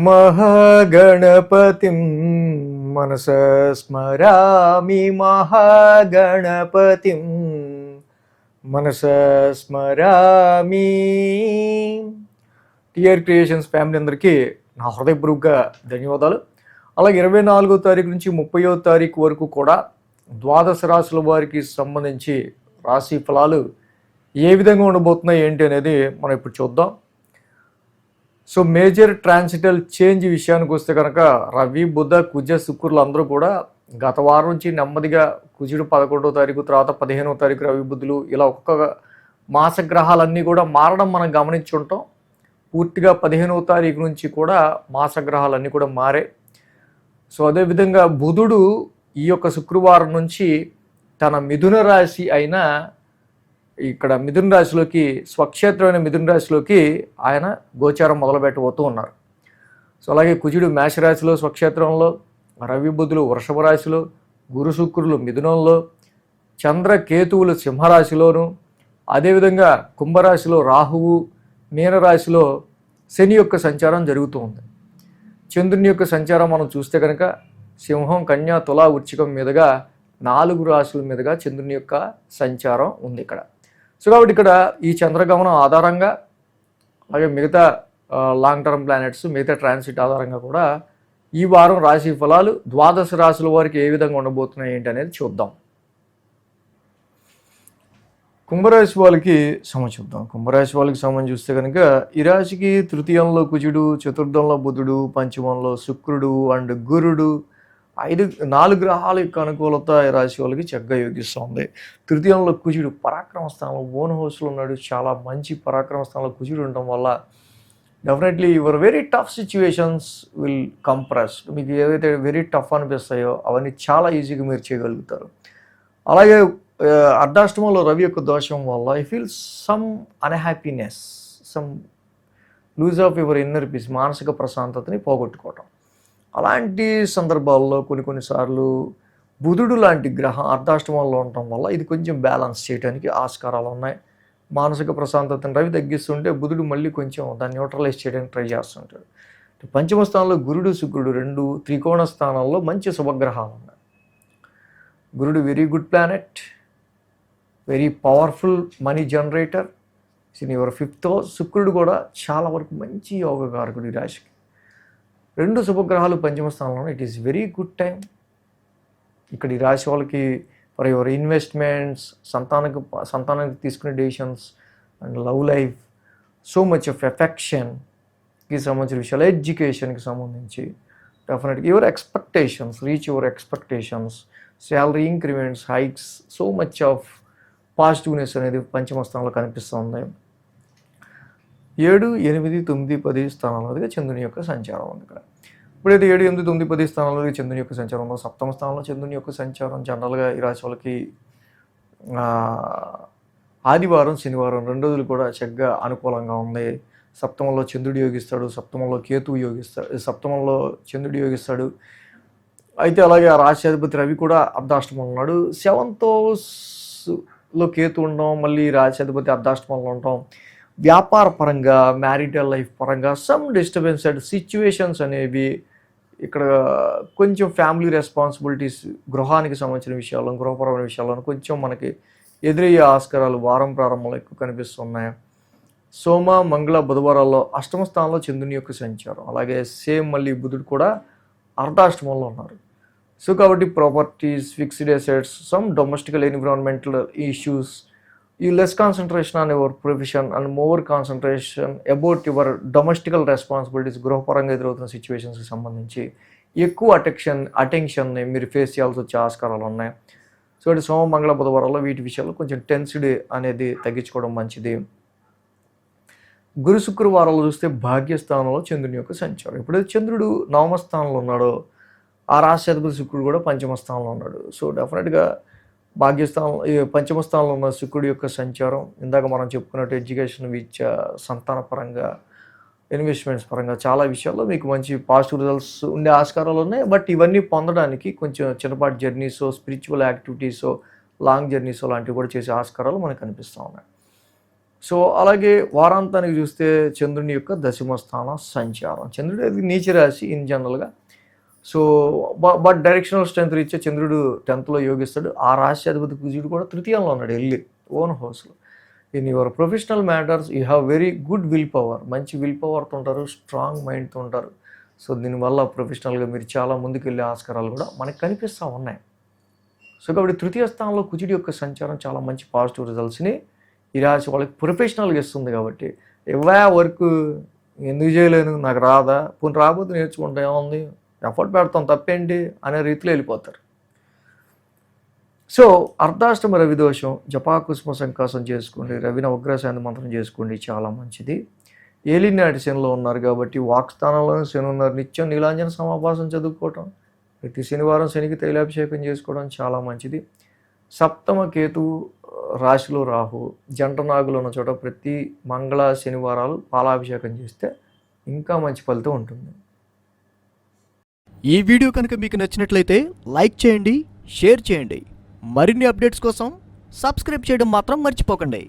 మహాగణపతిం మనసా స్మరామి మహాగణపతిం మనసా స్మరామి. TR creations family అందరికీ నా హృదయపూర్వక ధన్యవాదాలు. అలాగే 24వ తారీఖు నుంచి 30వ తారీఖు వరకు కూడా ద్వాదశ రాశుల వారికి సంబంధించి రాశి ఫలాలు ఏ విధంగా ఉండబోతున్నాయి ఏంటి అనేది మనం ఇప్పుడు చూద్దాం. సో మేజర్ ట్రాన్సిటల్ చేంజ్ విషయానికి వస్తే కనుక రవి, బుధ, కుజ, శుక్రులు అందరూ కూడా గత వారం నుంచి నెమ్మదిగా కుజుడు 11వ తారీఖు, తర్వాత 15వ తారీఖు రవి, బుధులు, ఇలా ఒక్కొక్క మాస గ్రహాలన్నీ కూడా మారడం మనం గమనించుంటాం. పూర్తిగా 15వ తారీఖు నుంచి కూడా మాస గ్రహాలన్నీ కూడా మారే. సో అదేవిధంగా బుధుడు ఈ యొక్క శుక్రవారం నుంచి తన మిథున రాశి అయిన ఇక్కడ మిథున రాశిలోకి, స్వక్షేత్రమైన మిథున రాశిలోకి ఆయన గోచారం మొదలుపెట్టబోతూ ఉన్నారు. సో అలాగే కుజుడు మేషరాశిలో స్వక్షేత్రంలో, రవి, బుధులు వృషభ రాశిలో, గురు, శుక్రులు మిథునంలో, చంద్ర, కేతువులు సింహరాశిలోను, అదేవిధంగా కుంభరాశిలో రాహువు, మీనరాశిలో శని యొక్క సంచారం జరుగుతూ ఉంది. చంద్రుని యొక్క సంచారం మనం చూస్తే కనుక సింహం, కన్య, తుల, వృశ్చికం మీదుగా 4 రాశుల మీదుగా చంద్రుని యొక్క సంచారం ఉంది ఇక్కడ. సో కాబట్టి ఇక్కడ ఈ చంద్రగమనం ఆధారంగా, అలాగే మిగతా లాంగ్ టర్మ్ ప్లానెట్స్, మిగతా ట్రాన్సిట్ ఆధారంగా కూడా ఈ వారం రాశి ఫలాలు ద్వాదశ రాశుల వారికి ఏ విధంగా ఉండబోతున్నాయి ఏంటి అనేది చూద్దాం. కుంభరాశి వాళ్ళకి చూద్దాం. కుంభరాశి వాళ్ళకి సంబంధించి చూస్తే కనుక ఈ రాశికి తృతీయంలో కుజుడు, చతుర్థంలో బుధుడు, పంచమంలో శుక్రుడు అండ్ గురుడు, 4 గ్రహాల యొక్క అనుకూలత ఈ రాశి వాళ్ళకి చక్కగా యోగిస్తుంది. తృతీయంలో కుజుడు పరాక్రమ స్థానంలో ఓన్ హౌస్లో ఉన్నాడు. చాలా మంచి పరాక్రమ స్థానంలో కుజుడు ఉండటం వల్ల definitely your very tough situations will compress. మీకు ఏవైతే వెరీ టఫ్ అనిపిస్తాయో అవన్నీ చాలా ఈజీగా మీరు చేయగలుగుతారు. అలాగే అర్ధాష్టమంలో రవి యొక్క దోషం వల్ల I feel some unhappiness, some lose of your inner peace, మానసిక ప్రశాంతతని పోగొట్టుకోవటం. అలాంటి సందర్భాల్లో కొన్నిసార్లు బుధుడు లాంటి గ్రహం అర్ధాష్టమంలో ఉండటం వల్ల ఇది కొంచెం బ్యాలెన్స్ చేయడానికి ఆస్కారాలు ఉన్నాయి. మానసిక ప్రశాంతతను రవి తగ్గిస్తుంటే బుధుడు మళ్ళీ కొంచెం దాన్ని న్యూట్రలైజ్ చేయడానికి ట్రై చేస్తుంటాడు. పంచమ స్థానంలో గురుడు, శుక్రుడు 2 త్రికోణ స్థానాల్లో మంచి శుభగ్రహాలు ఉన్నాయి. గురుడు very good planet, very powerful money generator in your 5th house. శుక్రుడు కూడా చాలా వరకు మంచి యోగకారకుడు ఈ రాశికి. 2 శుభగ్రహాలు పంచమ స్థానంలో, it is very good time. ఇక్కడ ఈ రాశి వాళ్ళకి ఫర్ యువర్ ఇన్వెస్ట్మెంట్స్, సంతానానికి తీసుకునే decisions and love life, so much of ఎఫెక్షన్కి సంబంధించిన విషయాలు, ఎడ్యుకేషన్కి సంబంధించి డెఫినెట్గా your expectations, reach your expectations, salary increments, hikes, so much of positiveness అనేది పంచమ స్థానంలో కనిపిస్తుంది. 7, 8, 9, 10 స్థానాలలోగా చంద్రుని యొక్క సంచారం ఉంది ఇక్కడ. ఇప్పుడైతే 7, 8, 9, 10 స్థానాలలోకి చంద్రుని యొక్క సంచారం ఉందో, సప్తమ స్థానంలో చంద్రుని యొక్క సంచారం జనరల్గా ఈ రాశి వాళ్ళకి ఆదివారం, శనివారం 2 రోజులు కూడా చక్కగా అనుకూలంగా ఉంది. సప్తమంలో చంద్రుడు యోగిస్తాడు, సప్తమంలో కేతువు యోగిస్తాడు, సప్తమంలో చంద్రుడు యోగిస్తాడు. అయితే అలాగే ఆ రాశి అధిపతి రవి కూడా అర్ధాష్టమంలో ఉన్నాడు. 7th హౌస్లో కేతు ఉండడం, మళ్ళీ రాశి అధిపతి అర్ధాష్టమంలో ఉండటం, వ్యాపార పరంగా, మ్యారిటల్ లైఫ్ పరంగా సమ్ డిస్టర్బెన్స్ అండ్ సిచ్యువేషన్స్ అనేవి ఇక్కడ కొంచెం ఫ్యామిలీ రెస్పాన్సిబిలిటీస్, గృహానికి సంబంధించిన విషయాల్లో, గృహపరమైన విషయాల్లో కొంచెం మనకి ఎదురయ్యే ఆస్కారాలు వారం ప్రారంభంలో ఎక్కువ కనిపిస్తున్నాయి. సోమ, మంగళ, బుధవారాల్లో అష్టమ స్థానంలో చంద్రుని యొక్క సంచారం, అలాగే సేమ్ మళ్ళీ బుధుడు కూడా అర్ధాష్టమంలో ఉన్నారు. సో కాబట్టి properties, fixed assets, some domestical environmental issues, you less concentration on your profession and more concentration about your domestical responsibilities, గృహపరంగా ఎదురవుతున్న సిచ్యువేషన్స్కి సంబంధించి ఎక్కువ అటెన్షన్ని మీరు ఫేస్ చేయాల్సి వచ్చే ఆస్కారాలు ఉన్నాయి. సో ఇటు సోమ, మంగళ, బుధవారాల్లో వీటి విషయాల్లో కొంచెం టెన్సిటీ అనేది తగ్గించుకోవడం మంచిది. గురు, శుక్రవారాలు చూస్తే భాగ్యస్థానంలో చంద్రుని యొక్క సంచారం. ఎప్పుడైతే చంద్రుడు నవమ స్థానంలో ఉన్నాడో ఆ రాశి అధిపతి శుక్రుడు కూడా పంచమ స్థానంలో ఉన్నాడు. సో డెఫినెట్గా భాగ్యస్థానం, పంచమ స్థానంలో ఉన్న శుక్రుడి యొక్క సంచారం ఇందాక మనం చెప్పుకున్నట్టు ఎడ్యుకేషన్, విద్య, సంతాన పరంగా, ఇన్వెస్ట్మెంట్స్ పరంగా చాలా విషయాల్లో మీకు మంచి పాజిటివ్ రిజల్ట్స్ ఉండే ఆస్కారాలు ఉన్నాయి. బట్ ఇవన్నీ పొందడానికి కొంచెం చిన్నపాటి జర్నీసో, స్పిరిచువల్ యాక్టివిటీసో, లాంగ్ జర్నీసో లాంటివి కూడా చేసే ఆస్కారాలు మనకు కనిపిస్తూ ఉన్నాయి. సో అలాగే వారాంతానికి చూస్తే చంద్రుని యొక్క దశమ స్థాన సంచారం. చంద్రుడు అది నీచ రాశి ఇన్ జనరల్‌గా. సో బట్ డైరెక్షనల్ స్ట్రెంత్ రీత్యా చంద్రుడు 10థ్‌లో యోగిస్తాడు. ఆ రాశి అధిపతి కుజుడు కూడా తృతీయంలో ఉన్నాడు ఎళ్లి ఓన్ హౌస్‌లో. In your professional matters you have very good will power. మంచి విల్ పవర్‌తో ఉంటారు. స్ట్రాంగ్ మైండ్‌తో ఉంటారు. సో దీనివల్ల ప్రొఫెషనల్‌గా మీరు చాలా ముందుకెళ్ళే ఆస్కారాలు కూడా మనకు కనిపిస్తూ ఉన్నాయి. సో కాబట్టి తృతీయ స్థానంలో కుజుడి యొక్క సంచారం చాలా మంచి పాజిటివ్ రిజల్ట్స్‌ని ఈ రాశి వాళ్ళకి ప్రొఫెషనల్‌గా ఇస్తుంది కాబట్టి వర్క్ ఎందుకు చేయలేను, నాకు రాదా, పోనీ రాకపోతే నేర్చుకుంటా ఏముంది, ఎఫర్ట్ పెడతాం తప్పేంటి అనే రీతిలో వెళ్ళిపోతారు. సో అర్ధాష్టమ రవి దోషం, జపాకుసుమ సంకాసం చేసుకోండి, రవి నవగ్రహశాంతి మంత్రం చేసుకోండి, చాలా మంచిది. ఏలినాటి శనిలో ఉన్నారు కాబట్టి వాక్స్థానంలోనే శని ఉన్నారు. నిత్యం నీలాంజన సమాభాసం చదువుకోవటం, ప్రతి శనివారం శనికి తైలాభిషేకం చేసుకోవడం చాలా మంచిది. సప్తమ కేతువు రాశిలో రాహు, జంట నాగులు ఉన్న చోట ప్రతి మంగళ శనివారాలు పాలాభిషేకం చేస్తే ఇంకా మంచి ఫలితం ఉంటుంది. ఈ వీడియో కనుక మీకు నచ్చినట్లయితే లైక్ చేయండి, షేర్ చేయండి. మరిన్ని అప్డేట్స్ కోసం సబ్స్క్రైబ్ చేయడం మాత్రం మర్చిపోకండి.